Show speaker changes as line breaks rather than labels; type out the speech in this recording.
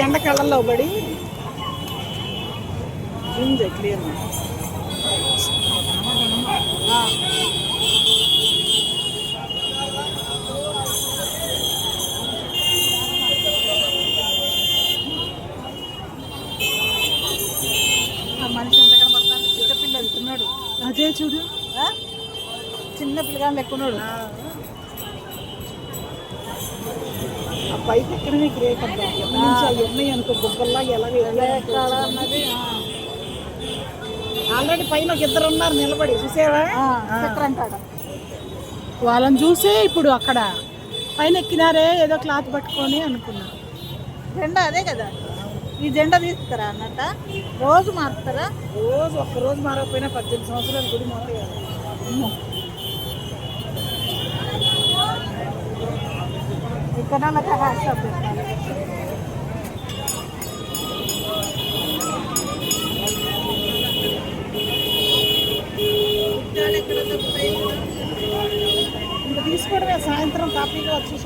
ఎండ కళ్ళల్లో పడి క్లియర్
మనిషి ఎంత కనబడతాను చిన్నపిల్ల వెళ్తున్నాడు.
అదే చూడు
చిన్న పిల్లగాళ్ళు ఎక్కున్నాడు.
ఆ పైకి ఎక్కడమే గ్రేట్ అబ్బా. అవన్నీ అనుకో బొబ్బల్లా
అన్నది
ఆల్రెడీ పైన ఒక ఇద్దరు ఉన్నారు నిలబడి చూసేవా
అంటాడు.
వాళ్ళని చూసే ఇప్పుడు అక్కడ పైన ఎక్కినారే ఏదో క్లాత్ పట్టుకొని అనుకున్నారు.
జెండా అదే కదా, ఈ జెండా తీస్తారా అన్నట్ట రోజు మారుతారా?
రోజు ఒక్కరోజు మారకపోయినా 18 సంవత్సరాలు గుడి మారాలి.
ఇక్కడ హ్యాష్ షాప్ పెట్టాలి.
ఇంకా తీసుకోవడమే, సాయంత్రం కాపీగా వచ్చి